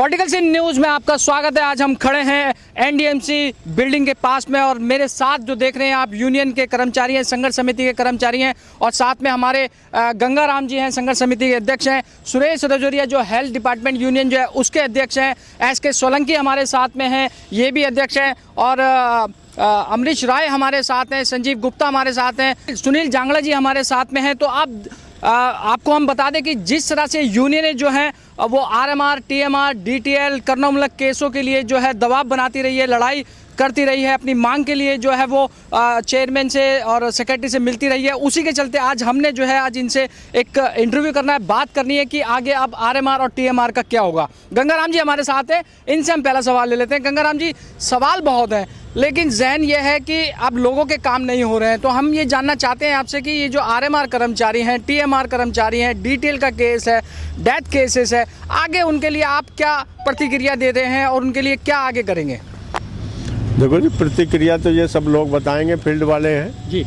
Political scene news में आपका स्वागत है। आज हम खड़े हैं एनडीएमसी बिल्डिंग के पास में और मेरे साथ जो देख रहे हैं आप यूनियन के कर्मचारी हैं, संघर्ष समिति के कर्मचारी हैं और साथ में हमारे गंगाराम जी हैं, संघर्ष समिति के अध्यक्ष हैं। सुरेश रजौरिया जो हेल्थ डिपार्टमेंट यूनियन जो है उसके अध्यक्ष हैं। एसके सोलंकी हमारे साथ में हैं, ये भी अध्यक्ष हैं और अमरीश राय हमारे साथ हैं, संजीव गुप्ता हमारे साथ हैं, सुनील जांगड़ा जी हमारे साथ में हैं। तो आपको हम बता दें कि जिस तरह से यूनियनें जो हैं वो आरएमआर, टीएमआर, डीटीएल, कर्णोमूलक केसों के लिए जो है दबाव बनाती रही है, लड़ाई करती रही है, अपनी मांग के लिए जो है वो चेयरमैन से और सेक्रेटरी से मिलती रही है। उसी के चलते आज हमने जो है आज इनसे एक इंटरव्यू करना है, बात करनी है कि आगे अब आरएमआर और टीएमआर का क्या होगा। गंगाराम जी हमारे साथ हैं, इनसे हम पहला सवाल ले लेते हैं। गंगाराम जी, सवाल बहुत हैं लेकिन जहन ये है कि अब लोगों के काम नहीं हो रहे हैं, तो हम ये जानना चाहते हैं आपसे कि ये जो आरएमआर कर्मचारी हैं, टीएमआर कर्मचारी हैं, डीटीएल का केस है, डेथ केसेस है, आगे उनके लिए आप क्या प्रतिक्रिया दे रहे हैं और उनके लिए क्या आगे करेंगे? देखो जी, प्रतिक्रिया तो ये सब लोग बताएंगे, फील्ड वाले हैं जी।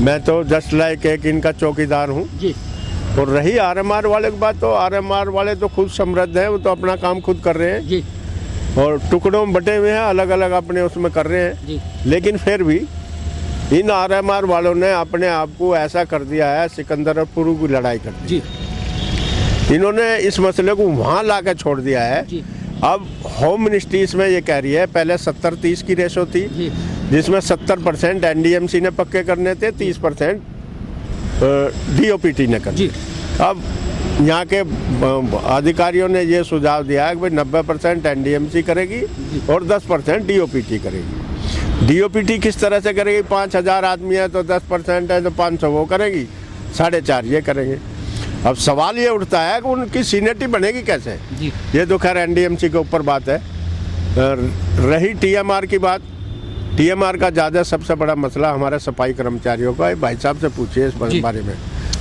मैं तो जस्ट लाइक एक इनका चौकीदार हूँ जी। और रही आरएमआर वाले की बात, तो आरएमआर वाले तो खुद समृद्ध हैं, वो तो अपना काम खुद कर रहे हैं जी और टुकड़ों में बटे हुए हैं, अलग अलग अपने उसमें कर रहे हैं जी। लेकिन फिर भी इन आरएमआर वालों ने अपने आप को ऐसा कर दिया है, सिकंदरपुर की लड़ाई कर दी जी। इन्होंने इस मसले को वहाँ ला कर छोड़ दिया है जी। अब होम मिनिस्ट्री इसमें ये कह रही है, पहले 70-30 की रेशो थी जिसमें 70% एनडीएमसी ने पक्के करने थे, 30% डीओपीटी ने कर जी। अब यहाँ के अधिकारियों ने ये सुझाव दिया है कि भाई 90% एनडीएमसी करेगी और 10% डीओपीटी करेगी। डीओपीटी किस तरह से करेगी? 5000 आदमी है तो 10% है तो 500 वो करेगी, 4.5 ये करेंगे। अब सवाल ये उठता है कि उनकी सीनियरिटी बनेगी कैसे जी। ये तो खैर एनडीएमसी के ऊपर बात है। रही टीएमआर की बात, टीएमआर का ज़्यादा सबसे बड़ा मसला हमारे सफाई कर्मचारियों का है। भाई साहब से पूछिए इस बारे में।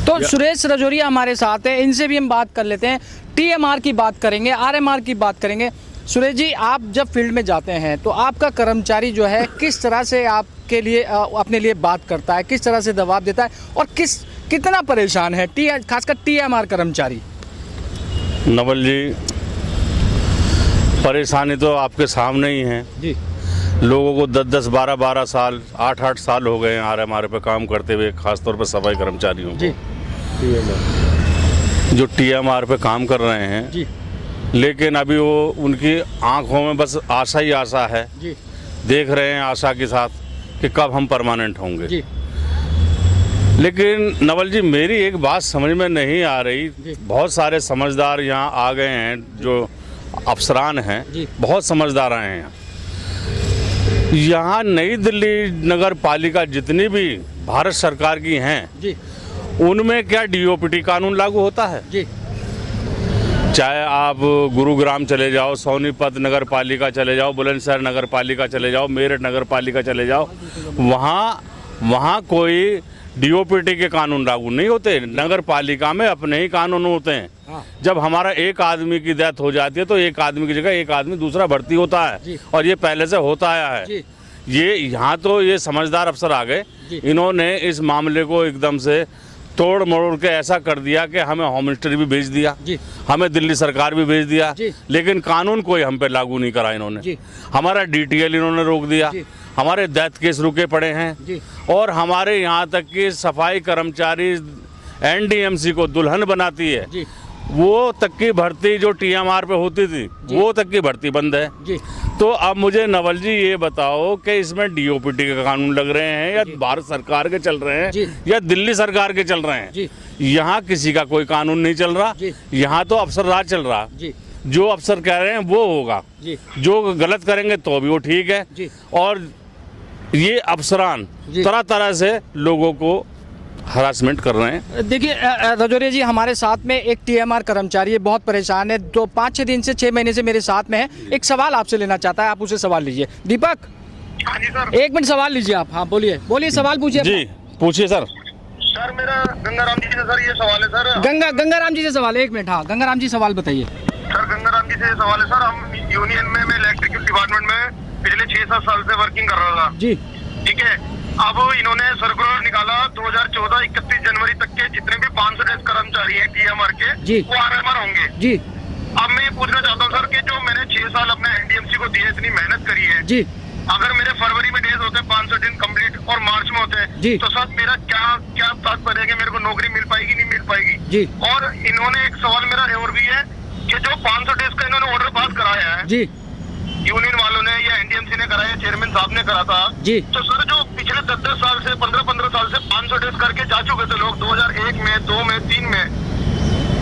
तो सुरेश रजौरिया हमारे साथ है, इनसे भी हम बात कर लेते हैं। टीएमआर की बात करेंगे, आरएमआर की बात करेंगे। सुरेश जी, आप जब फील्ड में जाते हैं तो आपका कर्मचारी जो है किस तरह से आपके लिए अपने लिए बात करता है, किस तरह से दबाव देता है और कितना परेशान है खासकर टीएमआर कर्मचारी? नवल जी, परेशानी तो आपके सामने ही है जी। लोगों को 10-10, 12-12 साल, 8-8 साल हो गए हैं आरएमआर पे काम करते हुए, खासतौर पर सफाई कर्मचारियों को जी। जो टीएमआर पे काम कर रहे हैं जी। लेकिन अभी वो उनकी आंखों में बस आशा ही आशा है जी। देख रहे हैं आशा के साथ कि कब हम परमानेंट होंगे जी। लेकिन नवल जी, मेरी एक बात समझ में नहीं आ रही। बहुत सारे समझदार यहाँ आ गए हैं, जो अफसरान हैं बहुत समझदार आए हैं यहाँ। नई दिल्ली नगर पालिका जितनी भी भारत सरकार की हैं जी। उनमें क्या डीओपीटी कानून लागू होता है? जी। चाहे आप गुरुग्राम चले जाओ, सोनीपत नगर पालिका चले जाओ, बुलंदशहर नगर पालिका चले जाओ, मेरठ नगर पालिका चले जाओ, वहाँ कोई डीओपीटी के कानून लागू नहीं होते। नगर पालिका में अपने ही कानून होते हैं। जब हमारा एक आदमी की डेथ हो जाती है तो एक आदमी की जगह एक आदमी दूसरा भर्ती होता है और ये पहले से होता आया है। ये यहाँ तो ये समझदार अफसर आ गए, इन्होंने इस मामले को एकदम से तोड़ मरोड़ के ऐसा कर दिया कि हमें होम मिनिस्ट्री भी भेज दिया, हमें दिल्ली सरकार भी भेज दिया, लेकिन कानून कोई हम पे लागू नहीं करा इन्होंने। हमारा डीटीएल इन्होंने रोक दिया, हमारे डेथ केस रुके पड़े हैं और हमारे यहाँ तक कि सफाई कर्मचारी एनडीएमसी को दुल्हन बनाती है, वो तक की भर्ती जो टीएमआर पे होती थी वो तक की भर्ती बंद है जी। तो अब मुझे नवल जी ये बताओ कि इसमें डीओपीटी के कानून लग रहे हैं या भारत सरकार के चल रहे हैं या दिल्ली सरकार के चल रहे हैं? यहाँ किसी का कोई कानून नहीं चल रहा, यहाँ तो अफसर राज चल रहा। जो अफसर कह रहे हैं वो होगा, जो गलत करेंगे तो भी वो ठीक है। और ये अफसरान तरह तरह से लोगों को हरासमेंट कर रहे हैं। देखिए रजौरिया जी, हमारे साथ में एक टीएमआर कर्मचारी है, बहुत परेशान है, तो 5-6 दिन से 6 महीने से मेरे साथ में है। एक सवाल आपसे लेना चाहता है, आप उसे सवाल लीजिए। दीपक, हाँ जी सर। 1 मिनट सवाल लीजिए आप। हाँ बोलिए सवाल पूछिए। जी पूछिए सर। सर मेरा गंगाराम जी से सर ये सवाल है सर। गंगाराम जी से सवाल है, 1 मिनट। हाँ गंगाराम जी सवाल बताइए। सर गंगाराम जी से सवाल है सर, हम यूनियन में मैं इलेक्ट्रिकल डिपार्टमेंट में पिछले 6-7 साल से वर्किंग कर रहा था जी। ठीक है, अब इन्होंने सर्कुलर निकाला 2014 31 जनवरी तक के जितने भी 500 कर्मचारी हैं टीएमआर के वो आरएमआर होंगे जी। अब मैं ये पूछना चाहता हूँ सर कि जो 6 साल अपने एनडीएमसी को दिए, इतनी मेहनत करी है जी। अगर मेरे फरवरी में डेज होते हैं 500 दिन कंप्लीट और मार्च में होते जी। हैं तो सर मेरा क्या तात्पर्य है कि मेरे को नौकरी मिल पाएगी नहीं मिल पाएगी जी। और इन्होंने एक सवाल मेरा और भी है कि जो 500 डेज का इन्होंने ऑर्डर पास कराया है जी यूनियन वालों ने या एनडीएमसी ने कराया, चेयरमैन साहब ने करा था जी। तो सर जो पिछले 10-10 साल से 15-15 साल से 500 डेज करके जा चुके थे लोग 2001 में 2 में 3 में,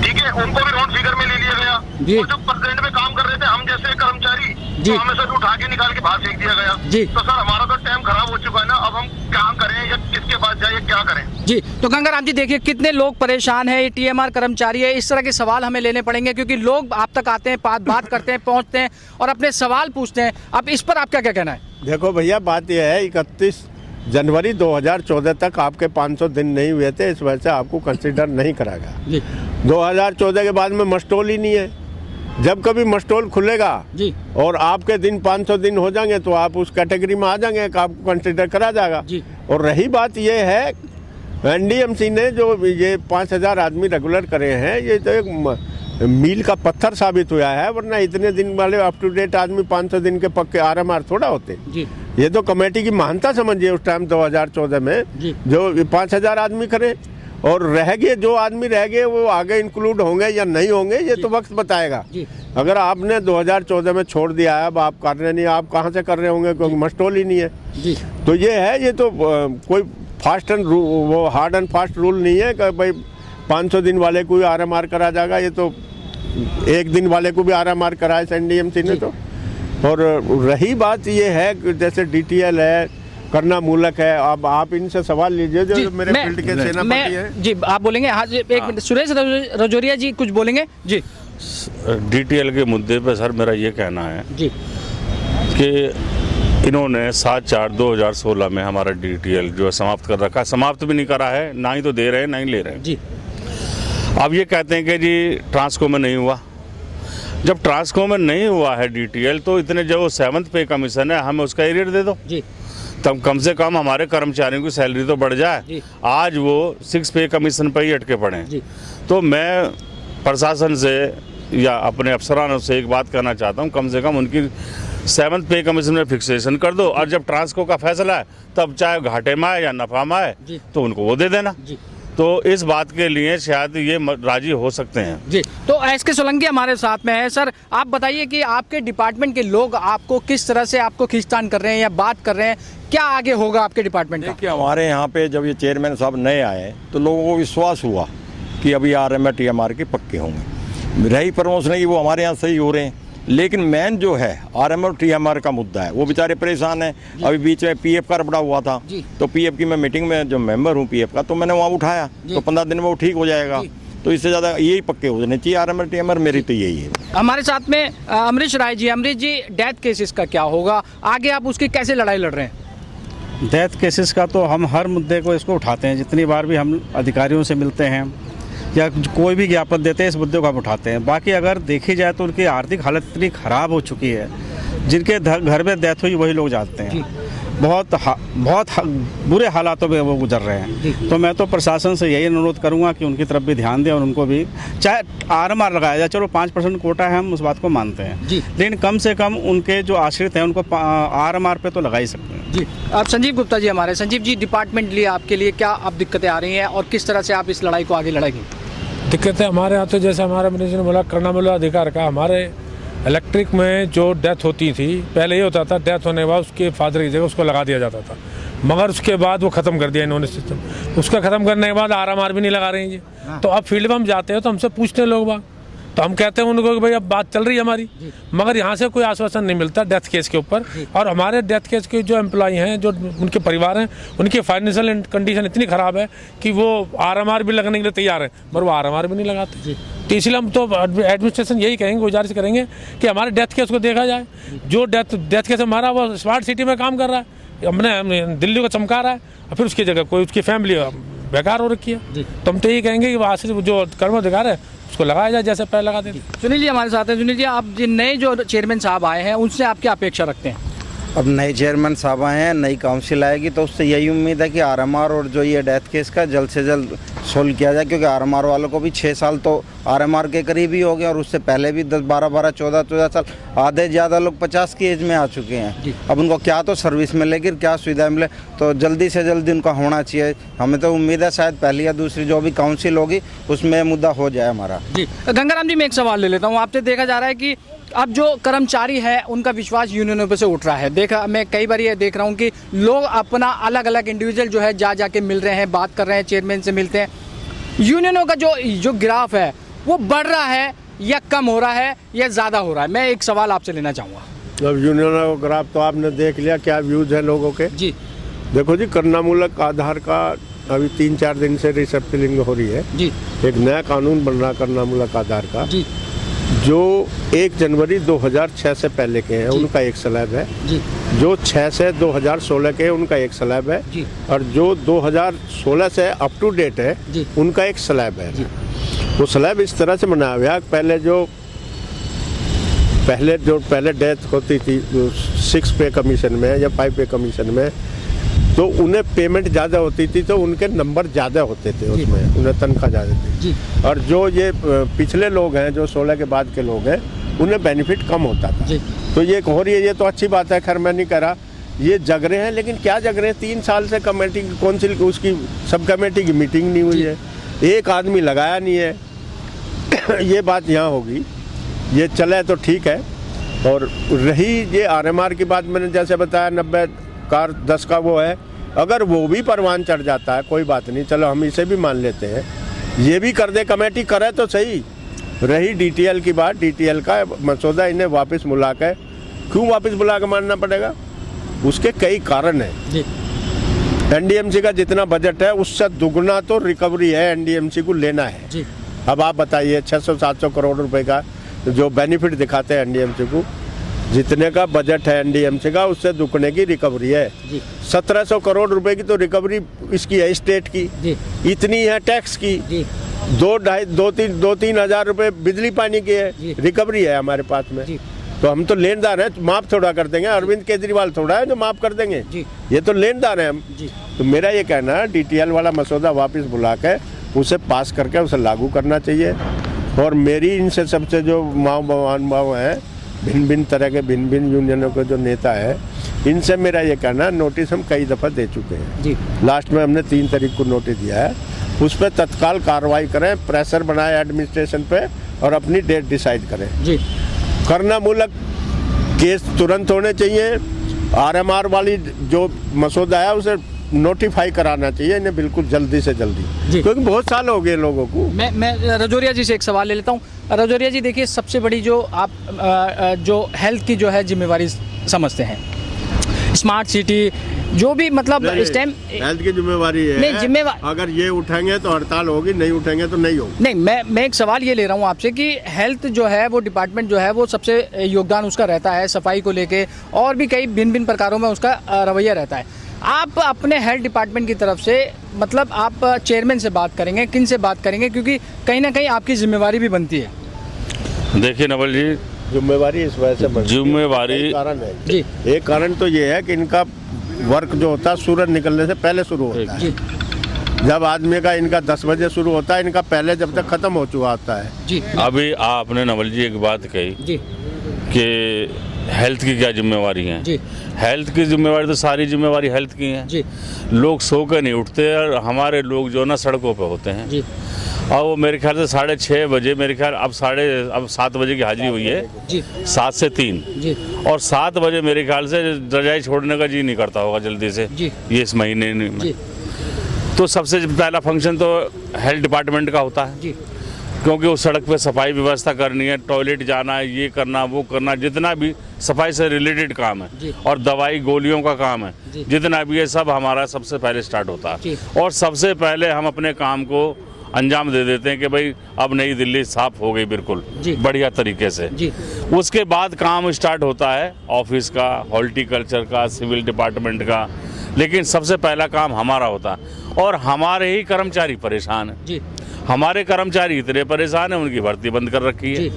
ठीक है, उनको भी राउंड फिगर में ले लिया गया जी। और जो प्रेजेंट में काम कर रहे थे हम जैसे कर्मचारी जी। तो हमें सर उठा के निकाल के बाहर फेंक दिया गया जी। तो सर हमारा तो टाइम खराब हो चुका है ना, अब हम क्या करें या किसके पास जाए क्या करें। जी। तो गंगाराम जी देखिए कितने लोग परेशान हैं, ये टीएमआर कर्मचारी है, इस तरह के सवाल हमें लेने पड़ेंगे क्योंकि लोग आप तक आते हैं, बात करते हैं, पहुंचते हैं और अपने सवाल पूछते हैं। अब इस पर आप क्या क्या कहना है? देखो भैया, बात यह है 31 जनवरी 2014 तक आपके 500 दिन नहीं हुए थे, इस वजह से आपको कंसिडर नहीं करा गया। जी 2014 के बाद में मस्टोल ही नहीं है। जब कभी मस्टोल खुलेगा जी और आपके दिन 500 दिन हो जाएंगे तो आप उस कैटेगरी में आ जाएंगे कि आपको कंसिडर करा जाएगा। जी। और रही बात ये है, एनडीएमसी ने जो ये 5000 आदमी रेगुलर करे हैं, ये तो एक मील का पत्थर साबित हुआ है, वरना इतने दिन वाले अप टू डेट आदमी 500 दिन के पक्के आरएमआर थोड़ा होते। जी ये तो कमेटी की महानता समझिए उस टाइम 2014 में जी। जो 5000 आदमी करे और रह गए, जो आदमी रह गए वो आगे इंक्लूड होंगे या नहीं होंगे ये तो वक्त बताएगा। जी। अगर आपने 2014 में छोड़ दिया है, अब आप कर रहे नहीं, आप कहाँ से कर रहे होंगे क्योंकि मस्टोल ही नहीं है। जी। तो ये है, ये तो कोई फास्ट एंड वो हार्ड एंड फास्ट रूल नहीं है कि भाई 500 दिन वाले को भी आरएमआर करा जाएगा। ये तो एक दिन वाले को भी आरएमआर कराए एनडीएमसी ने तो। और रही बात ये है कि जैसे डीटीएल है, करना मूलक है, अब आप इनसे सवाल लीजिए जो मेरे फील्ड के सेनापति है। जी आप बोलेंगे? हाँ जी, एक मिनट, सुरेश रजौरिया जी कुछ बोलेंगे जी। डीटीएल के मुद्दे पे सर मेरा ये कहना है जी कि इन्होंने 7/4/2016 में हमारा डीटीएल जो है समाप्त कर रखा है, समाप्त भी नहीं करा है, ना ही तो दे रहे हैं ना ही ले रहे हैं जी। अब ये कहते हैं कि जी ट्रांसको में नहीं हुआ। जब ट्रांसको में नहीं हुआ है डीटीएल तो इतने जो 7th पे कमीशन है हमें उसका एरियर दे दो, जी तब कम से कम हमारे कर्मचारियों की सैलरी तो बढ़ जाए। जी। आज वो 6 पे कमीशन पर ही अटके पड़े हैं। जी। तो मैं प्रशासन से या अपने अफसरानों से एक बात करना चाहता हूँ, कम से कम उनकी 7th पे कमीशन में फिक्सेशन कर दो और जब ट्रांसको का फैसला है तब चाहे घाटे में आए या नफा में आए तो उनको वो दे देना। जी। तो इस बात के लिए शायद ये राजी हो सकते हैं। जी। तो एसके सोलंकी हमारे साथ में है। सर आप बताइए कि आपके डिपार्टमेंट के लोग आपको किस तरह से आपको खींचतान कर रहे हैं या बात कर रहे हैं, क्या आगे होगा आपके डिपार्टमेंट का? देखिए हमारे यहाँ पे जब ये चेयरमैन साहब नए आए तो लोगों को विश्वास हुआ कि अभी आरएमआर टीएमआर के पक्के होंगे। रही प्रमोशन की वो हमारे यहाँ सही हो रहे हैं, लेकिन मेन जो है आरएमआर टीएमआर का मुद्दा है, वो बेचारे परेशान हैं। अभी बीच में पीएफ का रपड़ा हुआ था तो पीएफ की मैं मीटिंग में जो मेंबर हूँ पीएफ का, तो मैंने वहाँ उठाया तो 15 दिन में वो ठीक हो जाएगा। तो इससे ज़्यादा यही पक्के हो जाने चाहिए आरएमआर टीएमआर, मेरी तो यही है। हमारे साथ में अमरीश राय जी। अमरीश जी, डेथ केसेस का क्या होगा आगे, आप उसकी कैसे लड़ाई लड़ रहे हैं? डेथ केसेस का तो हम हर मुद्दे को इसको उठाते हैं, जितनी बार भी हम अधिकारियों से मिलते हैं या कोई भी ज्ञापन देते हैं इस मुद्दे को हम उठाते हैं। बाकी अगर देखी जाए तो उनकी आर्थिक हालत इतनी ख़राब हो चुकी है, जिनके घर में डेथ हुई वही लोग जानते हैं। बहुत बुरे हालातों में वो गुजर रहे हैं। तो मैं तो प्रशासन से यही अनुरोध करूंगा कि उनकी तरफ भी ध्यान दें और उनको भी, चाहे आरएमआर लगाया जाए, चलो 5% कोटा है, हम उस बात को मानते हैं, लेकिन कम से कम उनके जो आश्रित हैं उनको आरएमआर पे तो लगा ही सकते हैं। जी। आप संजीव गुप्ता जी हमारे। संजीव जी, डिपार्टमेंट लिए आपके लिए क्या अब दिक्कतें आ रही हैं और किस तरह से आप इस लड़ाई को आगे लड़ेंगे? दिक्कतें हमारे यहाँ तो जैसे हमारे मिनिस्टर ने बोला करना मिला अधिकार का, हमारे इलेक्ट्रिक में जो डेथ होती थी पहले ये होता था, डेथ होने के बाद उसके फादर की जगह उसको लगा दिया जाता था, मगर उसके बाद वो ख़त्म कर दिया इन्होंने सिस्टम। उसका ख़त्म करने के बाद आरएमआर भी नहीं लगा रहे हैं जी। तो अब फील्ड में हम जाते हैं तो हमसे पूछते हैं लोग बाग, तो हम कहते हैं उनको कि भाई अब बात चल रही है हमारी, मगर यहाँ से कोई आश्वासन नहीं मिलता डेथ केस के ऊपर। और हमारे डेथ केस के जो एम्प्लॉई हैं, जो उनके परिवार हैं, उनकी फाइनेंशियल कंडीशन इतनी ख़राब है कि वो आरएमआर भी लगने के लिए तैयार है, मगर वो आरएमआर भी नहीं लगाते। तो इसलिए हम तो एडमिनिस्ट्रेशन यही कहेंगे, गुजारिश करेंगे कि हमारे डेथ केस को देखा जाए। जो डेथ केस हमारा वो स्मार्ट सिटी में काम कर रहा है, हमने दिल्ली को चमका रहा है, और फिर उसकी जगह कोई उसकी फैमिली बेकार हो रखी है। तो हम तो यही कहेंगे कि वहाँ से जो कर्माधिकार है उसको लगाया जाए जैसे पहले लगाते थे। सुनील जी हमारे साथ हैं। सुनील जी, आप जिन नए जो चेयरमैन साहब आए हैं उनसे आप क्या अपेक्षा रखते हैं? अब नए चेयरमैन साहब आए हैं, नई काउंसिल आएगी तो उससे यही उम्मीद है कि आरएमआर और जो ये डेथ केस का जल्द से जल्द सोल्व किया जाए, क्योंकि आरएमआर वालों को भी 6 साल तो आरएमआर के करीब ही हो गए और उससे पहले भी 10, 12, 14 साल, आधे ज़्यादा लोग 50 की एज में आ चुके हैं। अब उनको क्या तो सर्विस मिलेगी, क्या सुविधा मिले, तो जल्दी से जल्दी उनका होना चाहिए। हमें तो उम्मीद है शायद पहली या दूसरी जो भी काउंसिल होगी उसमें मुद्दा हो जाए हमारा। जी गंगाराम जी, मैं एक सवाल ले लेता हूँ आपसे। देखा जा रहा है कि अब जो कर्मचारी है उनका विश्वास यूनियनों पे से उठ रहा है। देखा मैं कई बार ये देख रहा हूँ कि लोग अपना अलग अलग इंडिविजुअल जो है जाके मिल रहे हैं, बात कर रहे हैं, चेयरमैन से मिलते हैं। यूनियनों का जो ग्राफ है वो बढ़ रहा है या कम हो रहा है या ज़्यादा हो रहा है? मैं एक सवाल आपसे लेना चाहूँगा। अब यूनियनों का ग्राफ तो आपने देख लिया, क्या व्यूज है लोगों के। जी देखो जी, करनामूलक आधार का अभी 3-4 दिन से रिसप्लिंग हो रही है जी। एक नया कानून बन रहा करनामूलक आधार का जी जो 1 जनवरी 2006 से पहले के हैं उनका एक स्लैब है जी। जो 6 से 2016 के हैं उनका एक स्लैब है जी। और जो 2016 से अप टू डेट है जी। उनका एक स्लैब है जी। वो स्लैब इस तरह से बनाया हुआ है, पहले डेथ होती थी 6 पे कमीशन में या 5 पे कमीशन में, तो उन्हें पेमेंट ज़्यादा होती थी तो उनके नंबर ज़्यादा होते थे उसमें, उन्हें तनख्वाह ज़्यादा थी। और जो ये पिछले लोग हैं जो 16 के बाद के लोग हैं उन्हें बेनिफिट कम होता था। तो ये हो रही है, ये तो अच्छी बात है, खैर मैं नहीं कह रहा, ये जग रहे हैं। लेकिन क्या जग रहे हैं? 3 साल से कमेटी काउंसिल उसकी सब कमेटी की मीटिंग नहीं हुई है, एक आदमी लगाया नहीं है। ये बात यहाँ होगी, ये चले तो ठीक है। और रही ये आरएमआर की बात, मैंने जैसे बताया 90 कार 10 का वो है, अगर वो भी परवान चढ़ जाता है कोई बात नहीं, चलो हम इसे भी मान लेते हैं, ये भी कर दे, कमेटी करे तो सही। रही डीटीएल की बात, डीटीएल का मसौदा इन्हें वापस बुला के, क्यों वापस बुला के मानना पड़ेगा? उसके कई कारण हैं। एनडीएमसी का जितना बजट है उससे दुगना तो रिकवरी है, एनडीएमसी को लेना है जी। अब आप बताइए 600-700 करोड़ रुपए का जो बेनिफिट दिखाते हैं एनडीएमसी को, जितने का बजट है एनडीएमसी का उससे दुगने की रिकवरी है। 1700 करोड़ रुपए की तो रिकवरी इसकी है स्टेट की जी। इतनी है टैक्स की जी। 2-3 हजार रुपए बिजली पानी की है रिकवरी है हमारे पास में जी। तो हम तो लेनदार हैं, माफ थोड़ा कर देंगे, अरविंद केजरीवाल थोड़ा है जो माफ कर देंगे जी। ये तो लेनदार हैं हम जी। तो मेरा ये कहना है डीटीएल वाला मसौदा वापस बुला के उसे पास करके उसे लागू करना चाहिए। और मेरी इनसे सबसे जो महानुभाव हैं, भिन्न भिन्न तरह के भिन्न भिन्न यूनियनों के जो नेता है, इनसे मेरा ये कहना है, नोटिस हम कई दफ़ा दे चुके हैं जी। लास्ट में हमने 3 तारीख को नोटिस दिया है, उस पर तत्काल कार्रवाई करें, प्रेशर बनाए एडमिनिस्ट्रेशन पे और अपनी डेट डिसाइड करें जी। करनामूलक केस तुरंत होने चाहिए। आरएमआर वाली जो मसौदा है उसे नोटिफाई कराना चाहिए इन्हें बिल्कुल जल्दी से जल्दी, क्योंकि बहुत साल हो गए लोगों को। मैं रजौरिया जी से एक सवाल ले लेता हूँ। रजौरिया जी, देखिए सबसे बड़ी जो आप जो हेल्थ की जो है जिम्मेवारी समझते हैं, स्मार्ट सिटी जो भी मतलब इस टाइम हेल्थ की जिम्मेवारी है। नहीं, जिम्मेवारी अगर ये उठेंगे तो हड़ताल होगी, नहीं उठेंगे तो नहीं होगी। नहीं, मैं एक सवाल ये ले रहा हूँ आपसे कि हेल्थ जो है वो डिपार्टमेंट जो है वो सबसे योगदान उसका रहता है सफाई को लेके, और भी कई भिन्न भिन्न प्रकारों में उसका रवैया रहता है। आप अपने हेल्थ डिपार्टमेंट की तरफ से मतलब आप चेयरमैन से बात करेंगे, किन से बात करेंगे, क्योंकि कहीं ना कहीं आपकी जिम्मेवारी भी बनती है। देखिए नवल जी, जिम्मेवारी इस वजह से बनती है, जिम्मेवारी कारण है जी। एक कारण तो ये है कि इनका वर्क जो होता है सूरज निकलने से पहले शुरू होता है। जब आदमी का इनका 10 बजे शुरू होता है, इनका पहले जब तक खत्म हो चुका होता है जी। अभी आपने नवल जी एक बात कही जी कि हेल्थ की क्या जिम्मेवारी है जी। हेल्थ की जिम्मेवारी तो सारी जिम्मेवारी हेल्थ की है जी। लोग सो कर नहीं उठते और हमारे लोग जो ना सड़कों पे होते हैं जी। और वो मेरे ख्याल से 6:30 बजे, मेरे ख्याल अब 7 बजे की हाजिरी हुई है जी। 7 से 3 जी। और 7 बजे मेरे ख्याल से रजाई छोड़ने का जी नहीं करता होगा जल्दी से जी। ये इस महीने में जी। तो सबसे पहला फंक्शन तो हेल्थ डिपार्टमेंट का होता है जी। क्योंकि उस सड़क पे सफाई व्यवस्था करनी है, टॉयलेट जाना है, ये करना वो करना, जितना भी सफाई से रिलेटेड काम है और दवाई गोलियों का काम है, जितना भी है सब हमारा सबसे पहले स्टार्ट होता है। और सबसे पहले हम अपने काम को अंजाम दे देते हैं कि भाई अब नई दिल्ली साफ हो गई बिल्कुल बढ़िया तरीके से जी। उसके बाद काम स्टार्ट होता है ऑफिस का, हॉर्टिकल्चर का, सिविल डिपार्टमेंट का, लेकिन सबसे पहला काम हमारा होता है। और हमारे ही कर्मचारी परेशान हैं जी। हमारे कर्मचारी इतने परेशान हैं, उनकी भर्ती बंद कर रखी है,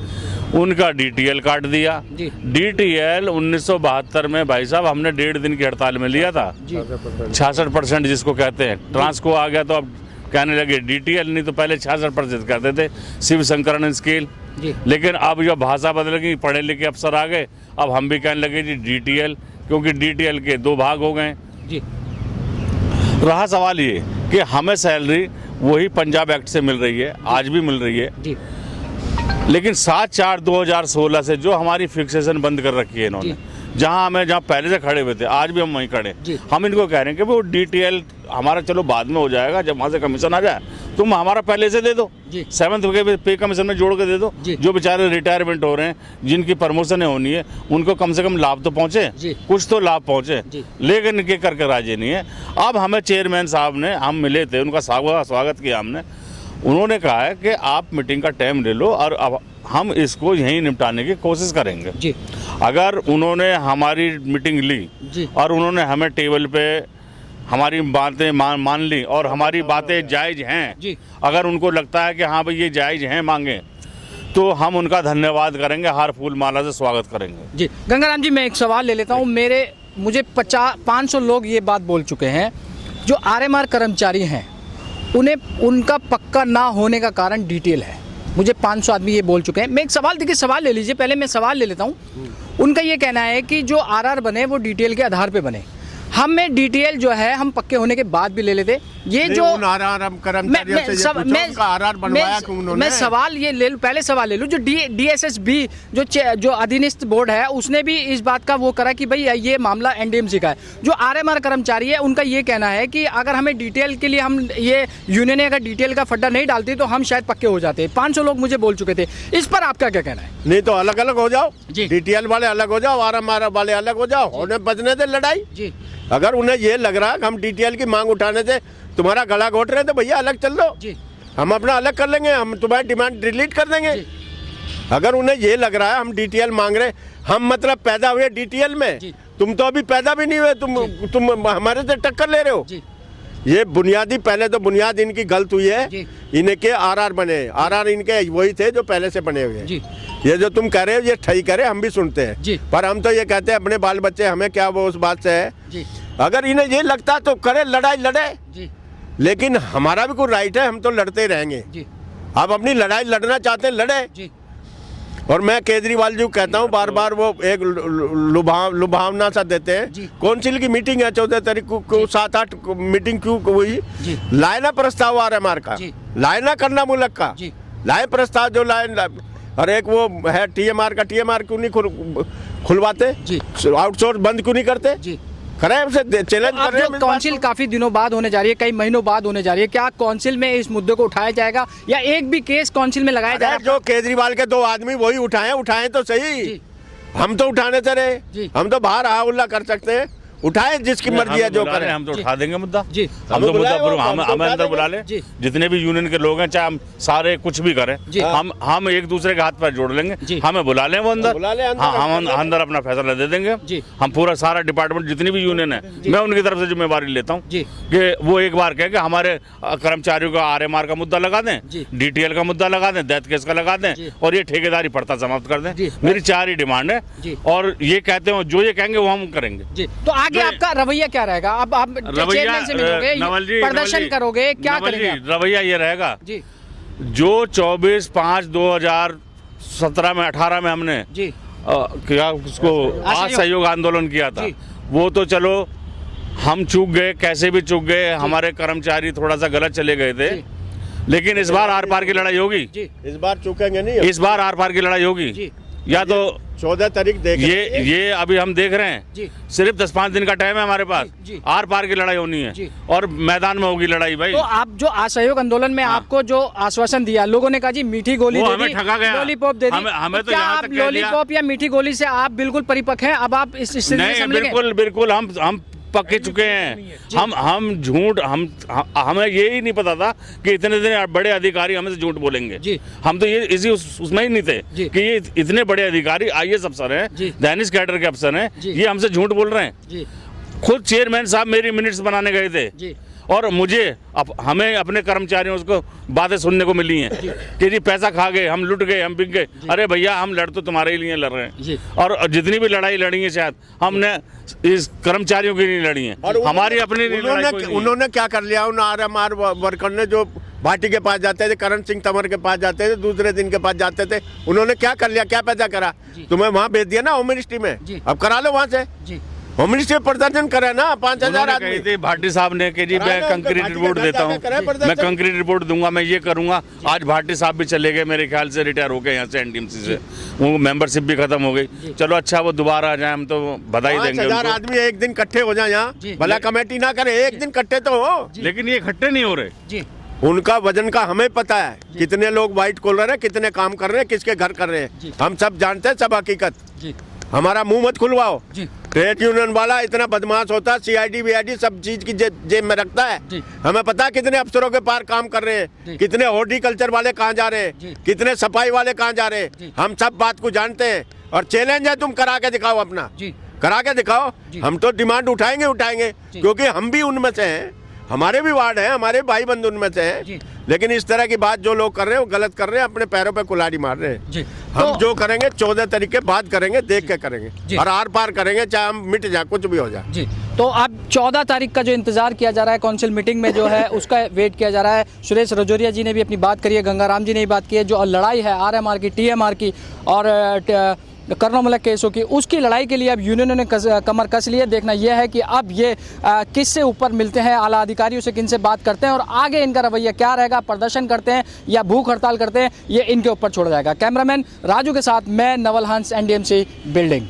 उनका डीटीएल काट दिया। जी। डीटीएल 1972 में भाई साहब हमने 1.5 दिन की हड़ताल में लिया था। 66% जिसको कहते हैं। ट्रांसको आ गया तो अब कहने लगे डीटीएल, नहीं तो पहले 66% कहते थे, शिव शंकरन स्केल। जी। लेकिन अब जो भाषा बदल गई, पढ़े लिखे अफसर आ गए, अब हम भी कहने लगे जी डीटीएल, क्योंकि डीटीएल के 2 भाग हो गए। जी। रहा सवाल ये कि हमें सैलरी वही पंजाब एक्ट से मिल रही है, आज भी मिल रही है। जी। लेकिन 7/4/2016 से जो हमारी फिक्सेशन बंद कर रखी है इन्होंने, जहाँ पहले से खड़े हुए थे, आज भी हम वहीं खड़े। हम इनको कह रहे हैं कि वो डीटीएल हमारा चलो बाद में हो जाएगा, जब वहाँ से कमीशन आ जाए तुम हमारा पहले से दे दो, 7th पे कमीशन में जोड़ के दे दो। जो बेचारे रिटायरमेंट हो रहे हैं, जिनकी प्रमोशनें होनी है, उनको कम से कम लाभ तो पहुँचे, कुछ तो लाभ पहुँचे, लेकिन इनके करके राजी नहीं है। अब हमें चेयरमैन साहब ने, हम मिले थे, उनका स्वागत किया हमने। उन्होंने कहा है कि आप मीटिंग का टाइम ले लो और अब हम इसको यहीं निपटाने की कोशिश करेंगे। जी। अगर उन्होंने हमारी मीटिंग ली और उन्होंने हमें टेबल पे हमारी बातें मान ली और हमारी बातें जायज़ हैं, अगर उनको लगता है कि हाँ भाई ये जायज़ हैं मांगे, तो हम उनका धन्यवाद करेंगे, हार फूल माला से स्वागत करेंगे। जी। गंगाराम जी, मैं एक सवाल ले लेता हूँ। मुझे 500 लोग ये बात बोल चुके हैं, जो आरएमआर कर्मचारी हैं उनका पक्का ना होने का कारण डीटीएल है। मुझे 500 आदमी ये बोल चुके हैं। मैं एक सवाल ले लीजिए, पहले मैं सवाल ले लेता हूँ। उनका ये कहना है कि जो आरआर बने वो डीटीएल के आधार पे बने। हमें डीटीएल जो है हम पक्के होने के बाद भी ले लेते। ये जो मैं सवाल ये ले लूँ, पहले सवाल ले लूँ। जो DSSB जो अधीनस्थ बोर्ड है, उसने भी इस बात का वो करा कि भाई ये मामला NDMC का है। जो आरएमआर कर्मचारी है, उनका ये कहना है कि अगर हमें डीटीएल के लिए हम ये यूनियन अगर डीटीएल का फड्डा नहीं डालती तो हम शायद पक्के हो जाते। 500 लोग मुझे बोल चुके थे। इस पर आपका क्या कहना है? नहीं तो अलग अलग हो जाओ, डीटीएल वाले अलग हो जाओ, आरएमआर वाले अलग हो जाओ, होने बचने दे लड़ाई। जी। अगर उन्हें ये लग रहा है कि हम डीटीएल की मांग उठाने से तुम्हारा गला घोट रहे हैं, तो भैया अलग चल दो। हम अपना अलग कर लेंगे, हम तुम्हारी डिमांड डिलीट कर देंगे। अगर उन्हें ये लग रहा है हम डीटीएल मांग रहे, हम मतलब पैदा हुए डीटीएल में, तुम तो अभी पैदा भी नहीं हुए, तुम हमारे से टक्कर ले रहे हो। ये बुनियादी, पहले तो बुनियाद इनकी गलत हुई है। इनके आरआर बने, आरआर इनके वही थे जो पहले से बने हुए हैं। ये जो तुम कह रहे हो ये ठही करे, हम भी सुनते हैं, पर हम तो ये कहते हैं अपने बाल बच्चे, हमें क्या वो उस बात से है। अगर इन्हें ये लगता तो करे, लड़ाई लड़े, लेकिन हमारा भी कोई राइट है, हम तो लड़ते रहेंगे। आप अपनी लड़ाई लड़ना चाहते हैं, लड़े। और मैं केजरीवाल जी को कहता हूँ, बार बार वो एक लुभावना सा देते हैं। काउंसिल की मीटिंग है 14 तारीख को, 7-8 मीटिंग क्यों हुई? लाए ना प्रस्ताव आरएमआर का, लाए ना करना मुल्क का, लाए प्रस्ताव जो लाए। और एक वो है टीएमआर का, टीएमआर क्यों नहीं खुलवाते? आउटसोर्स बंद क्यों नहीं करते? करें, हमसे चैलेंज कर रहे हैं। काउंसिल काफी दिनों बाद होने जा रही है, कई महीनों बाद होने जा रही है, क्या काउंसिल में इस मुद्दे को उठाया जाएगा या एक भी केस काउंसिल में लगाया जाएगा? जो केजरीवाल के 2 आदमी वही उठाएं तो सही। हम तो उठाने से रहे, हम तो बाहर हाउल्ला कर सकते हैं, उठाए जिसकी मर्जी है जो करें। हम तो उठा देंगे मुद्दा। हम तो मुद्दा हमें अंदर बुला ले, जितने भी यूनियन के लोग हैं, चाहे हम सारे कुछ भी करें, हम एक दूसरे के हाथ पर जोड़ लेंगे, हमें बुला लें वो अंदर। हाँ, हम अंदर अपना फैसला दे देंगे। हम पूरा सारा डिपार्टमेंट जितनी भी यूनियन है, मैं उनकी तरफ से जिम्मेवारी लेता हूँ कि वो एक बार कह के हमारे कर्मचारियों का आरएमआर का मुद्दा लगा दें, डीटीएल का मुद्दा लगा दें, डेथ केस का लगा दें, और ये ठेकेदारी पड़ता समाप्त कर दें। मेरी 4 ही डिमांड है, और ये कहते हो जो ये कहेंगे वो हम करेंगे। तो आगे आपका रवैया क्या रहेगा? अब आप चेयरमैन से मिलोगे, प्रदर्शन करोगे, क्या करेंगे? रवैया ये रहेगा जी, जो 24/5/2017 में 18 में हमने क्या उसको असहयोग आंदोलन किया था, वो तो चलो हम चूक गए, कैसे भी चूक गए, हमारे कर्मचारी थोड़ा सा गलत चले गए थे, लेकिन इस बार आर पार की लड़ाई होगी। इस बार चूकेंगे नहीं, इस बार आर पार की लड़ाई होगी। या तो 14 तारीख देख, ये अभी हम देख रहे हैं, सिर्फ 10-5 दिन का टाइम है हमारे पास, आर पार की लड़ाई होनी है और मैदान में होगी लड़ाई भाई। तो आप जो असहयोग आंदोलन में आपको जो आश्वासन दिया, लोगों ने कहा जी मीठी गोली दे दी, लॉलीपॉप दे दी, हमें तो क्या आप लॉलीपॉप या मीठी गोली से आप बिल्कुल परिपक्व हैं? अब आप इस नहीं, बिल्कुल हम पक्के चुके हैं। हम झूठ, हमें ये ही नहीं पता था कि इतने बड़े अधिकारी हमें से झूठ बोलेंगे। हम तो ये इसी उसमें ही नहीं थे कि ये इतने बड़े अधिकारी IAS अफसर हैं, दैनिक कैडर के अफसर हैं, ये हमसे झूठ बोल रहे हैं। खुद चेयरमैन साहब मेरी मिनट्स बनाने गए थे और मुझे हमें अपने कर्मचारियों को बातें सुनने को मिली हैं कि जी पैसा खा गए, हम लुट गए, हम बिक गए। अरे भैया, हम लड़ तो तुम्हारे ही लिए लड़ रहे हैं, और जितनी भी लड़ाई लड़ी है शायद हमने इस कर्मचारियों की नहीं लड़ी है, हमारी अपनी नहीं लड़ाई कोई नहीं है। उन्होंने क्या कर लिया, उन आरएमआर वर्कर ने जो भाटी के पास जाते थे, करण सिंह तंवर के पास जाते थे, दूसरे दिन के पास जाते थे, उन्होंने क्या कर लिया, क्या पैदा करा? तुम्हें वहाँ भेज दिया ना होम मिनिस्ट्री में, अब करा लो वहाँ से। होम मिनिस्ट्री प्रदर्शन करे ना, 5000 आदमी थे भाटी साहब ने कि जी मैं कंक्रीट रिपोर्ट देता हूँ, मैं कंक्रीट रिपोर्ट दूंगा, मैं ये करूंगा। आज भाटी साहब भी चले गए, मेरे ख्याल से रिटायर हो गए यहाँ से एनडीएमसी से, वो मेंबरशिप भी खत्म हो गई। चलो अच्छा, वो दोबारा आ जाए, हम तो बधाई देंगे। 5000 आदमी एक दिन इकट्ठे हो जाए यहाँ, भला कमेटी ना करे, एक दिन इकट्ठे तो हो, लेकिन ये इकट्ठे नहीं हो रहे। उनका वजन का हमें पता है, कितने लोग व्हाइट कॉलर है, कितने काम कर रहे हैं, किसके घर कर रहे हैं, हम सब जानते हैं, सब हकीकत। हमारा मुंह मत खुलवाओ। ट्रेड यूनियन वाला इतना बदमाश होता है, सीआईडी वीआईडी सब चीज की जेब में रखता है। हमें पता है कितने अफसरों के पार काम कर रहे हैं, कितने हॉर्टिकल्चर वाले कहाँ जा रहे हैं, कितने सफाई वाले कहाँ जा रहे हैं, हम सब बात को जानते हैं। और चैलेंज है, तुम करा के दिखाओ, अपना करा के दिखाओ। हम तो डिमांड उठाएंगे, क्योंकि हम भी उनमें से हैं, हमारे भी वार्ड हैं, हमारे भाई बंधु उनमें से हैं। लेकिन इस तरह की बात जो लोग कर रहे हैं वो गलत कर रहे हैं, अपने पैरों पे कुल्हाड़ी मार रहे हैं। हम जो करेंगे 14 तारीख के बाद करेंगे, देख के करेंगे, और आर पार करेंगे, चाहे हम मिट जाए, कुछ भी हो जाए। तो अब 14 तारीख का जो इंतजार किया जा रहा है, काउंसिल मीटिंग में जो है उसका वेट किया जा रहा है। सुरेश रजौरिया जी ने भी अपनी बात करी है, गंगाराम जी ने भी बात की है। जो लड़ाई है आरएमआर की, टीएमआर की और कर्नोमूलक केसों की, उसकी लड़ाई के लिए अब यूनियनों ने कमर कस ली है। देखना यह है कि अब ये किससे ऊपर मिलते हैं, आला अधिकारियों से किनसे बात करते हैं, और आगे इनका रवैया क्या रहेगा, प्रदर्शन करते हैं या भूख हड़ताल करते हैं, ये इनके ऊपर छोड़ा जाएगा। कैमरामैन राजू के साथ मैं नवल हंस, एनडीएमसी बिल्डिंग।